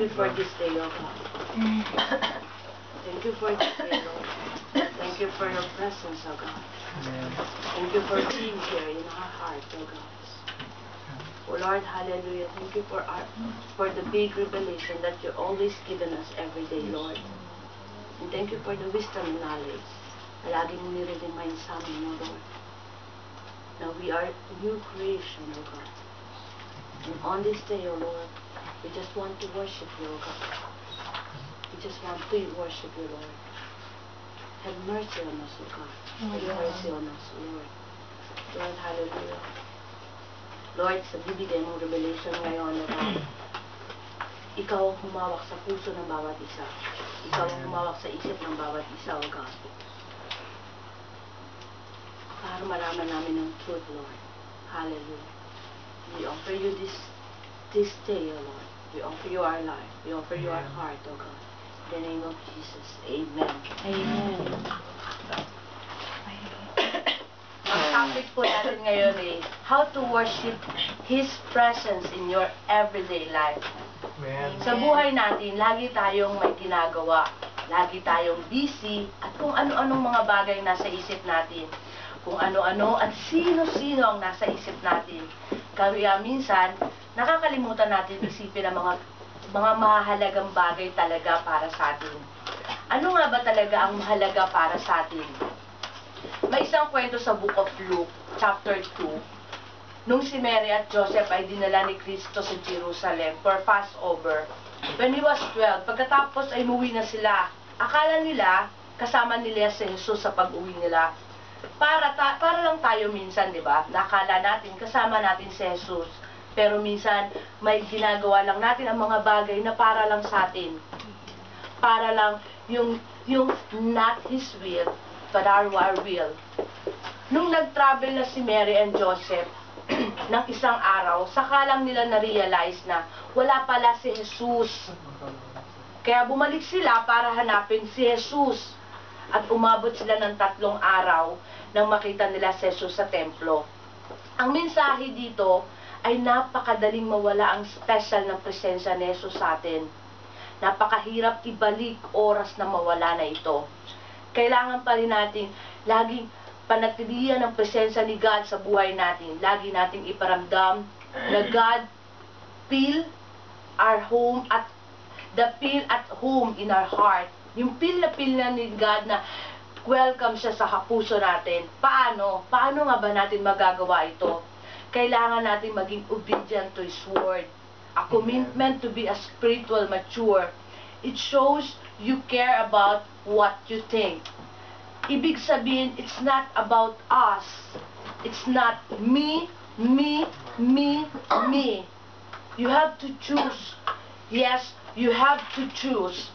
you for this day, O God. Thank you for this day, Lord. Thank you for your presence, O God. Thank you for being here in our heart, O God. Oh Lord, hallelujah. Thank you for the big revelation that you're always given us every day, Lord. And thank you for the wisdom and knowledge na lagi mong nire-remind sa amin, O Lord. Now we are new creation, O God. And on this day, O Lord, we just want to worship you, O God. We just want to worship you, Lord. Have mercy on us, O God. Have mercy on us, O Lord. Lord, hallelujah. Lord, sa bibigay mong revelation ngayon, O God, ikaw ang humawak sa puso ng bawat isa. Ikaw ang humawak sa isip ng bawat isa, O God. Para malaman namin ang truth, Lord. Hallelujah. We offer you this day, O Lord. We offer you our life. We offer you our heart, O God. In the name of Jesus. Amen. Amen. Ang topic po natin ngayon ay how to worship His presence in your everyday life. Amen. Sa buhay natin, lagi tayong may ginagawa. Lagi tayong busy at kung ano-anong mga bagay nasa isip natin. Kung ano-ano at sino-sino ang nasa isip natin. Kaya minsan, nakakalimutan natin isipin ang mga mahalagang bagay talaga para sa atin. Ano nga ba talaga ang mahalaga para sa atin? May isang kwento sa Book of Luke, chapter 2, nung si Mary at Joseph ay dinala ni Cristo sa Jerusalem for Passover. When he was 12, pagkatapos ay umuwi na sila. Akala nila, kasama nila si Jesus sa pag-uwi nila. Para lang tayo minsan, di ba? Nakala natin, kasama natin si Jesus. Pero minsan, may ginagawa lang natin ang mga bagay na para lang sa atin. Para lang yung not His will, but our will. Nung nag-travel na si Mary and Joseph ng isang araw, saka lang nila na-realize na wala pala si Jesus. Kaya bumalik sila para hanapin si Jesus. At umabot sila ng 3 araw nang makita nila si Jesus sa templo. Ang mensahe dito ay napakadaling mawala ang special na presensya ni Jesus sa atin. Napakahirap ibalik oras na mawala na ito. Kailangan pa rin natin laging panatilihan ang presensya ni God sa buhay natin. Lagi nating iparamdam na God feel our home at the feel at home in our heart. Yung feel na ni God na welcome siya sa puso natin. Paano? Paano nga ba natin magagawa ito? Kailangan natin maging obedient to His Word. A commitment to be a spiritual mature. It shows you care about what you think. Ibig sabihin, it's not about us. It's not me, me, me, me. You have to choose. Yes, you have to choose.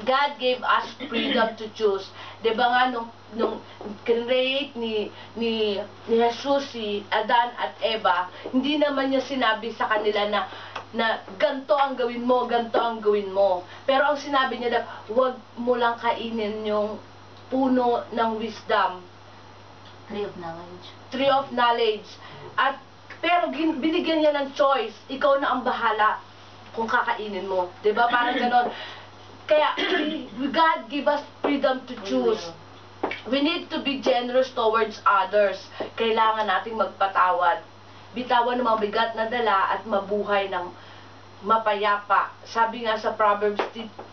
God gave us freedom to choose. Diba nga nung create ni Jesus si Adan at Eva, hindi naman niya sinabi sa kanila na ganto ang gawin mo, ganto ang gawin mo. Pero ang sinabi niya na huwag mo lang kainin yung puno ng wisdom. Tree of knowledge. Tree of knowledge. Pero binigyan niya ng choice. Ikaw na ang bahala kung kakainin mo. Diba? Parang ganon. Kaya, God give us freedom to choose. We need to be generous towards others. Kailangan nating magpatawad. Bitawan ng mga bigat na dala at mabuhay ng mapayapa. Sabi nga sa Proverbs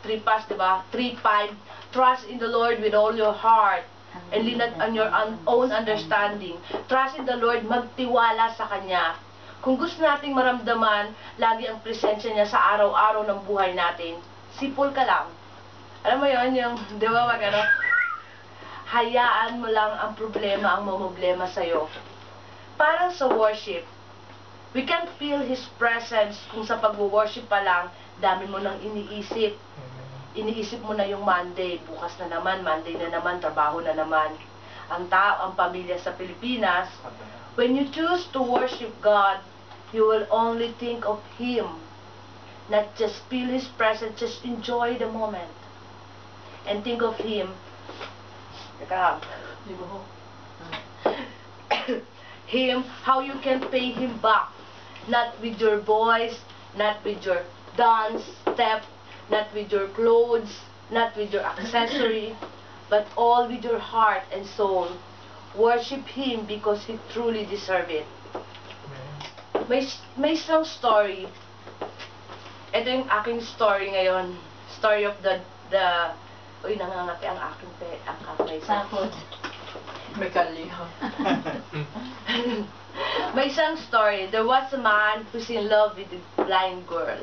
3:5, diba? 3:5, trust in the Lord with all your heart and lean not on your own understanding. Trust in the Lord, magtiwala sa Kanya. Kung gusto nating maramdaman lagi ang presensya niya sa araw-araw ng buhay natin, sipol ka lang. Alam mo yun, yung, di ba magano? Hayaan mo lang ang problema, ang mamblema sa'yo. Parang sa worship, we can feel His presence kung sa pag-worship pa lang, dami mo nang iniisip. Iniisip mo na yung Monday, bukas na naman, Monday na naman, trabaho na naman. Ang pamilya sa Pilipinas, when you choose to worship God, you will only think of Him. Not just feel His presence, just enjoy the moment. And think of Him. Him, how you can pay Him back. Not with your voice, not with your dance, step, not with your clothes, not with your accessory, but all with your heart and soul. Worship Him because He truly deserves it. May isang story. Ito yung aking story ngayon. Story of the uy, nangangati ang aking ang kamay. Sakot. May kalihaw. May isang story. There was a man who's in love with a blind girl.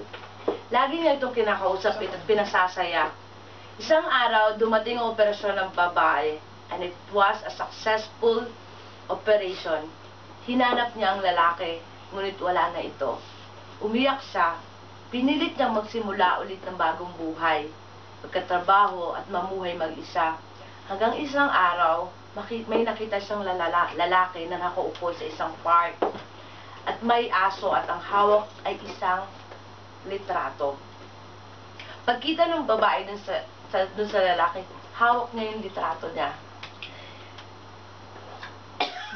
Lagi niya itong kinakausap at pinasasaya. Isang araw, dumating ang operasyon ng babae, and it was a successful operation. Hinanap niya ang lalaki, ngunit wala na ito. Umiyak siya, pinilit niyang magsimula ulit ng bagong buhay, magkatrabaho at mamuhay mag-isa. Hanggang isang araw, may nakita siyang lalaki na nakaupo sa isang park. At may aso at ang hawak ay isang litrato. Pagkita ng babae dun sa lalaki, hawak niya yung litrato niya.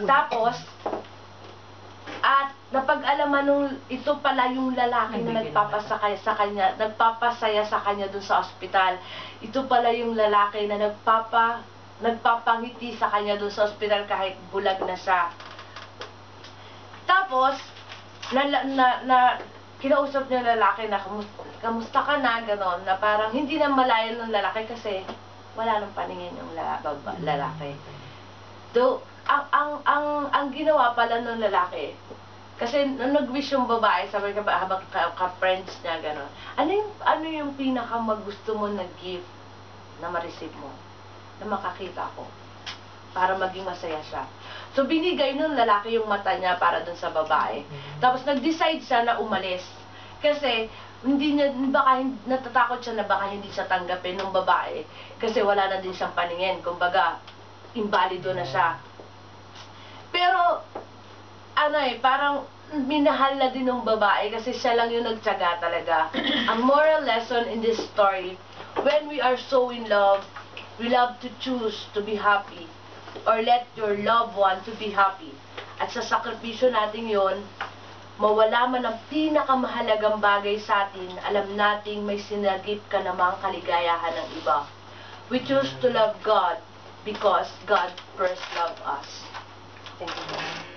Tapos, at napag-alaman nung ito pala yung lalaki na nagpapasaya sa kanya dun sa ospital. Ito pala yung lalaki na nagpapangiti sa kanya dun sa ospital kahit bulag na siya. Tapos, kinausap niya yung lalaki na kamusta ka na, gano'n, na parang hindi na malayo ng lalaki kasi wala nang paningin yung lalaki. So, ang ginawa pala ng lalaki, kasi nung nag-wish yung babae, sabi ka ba, habang ka-friends niya, gano'n, ano yung pinaka magusto mo na gift na ma-receive mo, na makakita ko, para maging masaya siya. So, binigay nung lalaki yung mata niya para dun sa babae. Tapos, nag-decide siya na umalis. Kasi, natatakot siya na baka hindi siya tanggapin ng babae. Kasi wala na din siyang paningin. Kumbaga, invalido na siya. Pero, parang minahal na din ng babae kasi siya lang yung nagtyaga talaga. Ang moral lesson in this story, when we are so in love, we love to choose to be happy or let your loved one to be happy. At sa sakripisyo natin yon, mawala man ang pinakamahalagang bagay sa atin, alam nating may sinagip ka namang kaligayahan ng iba. We choose to love God because God first loved us. Thank you.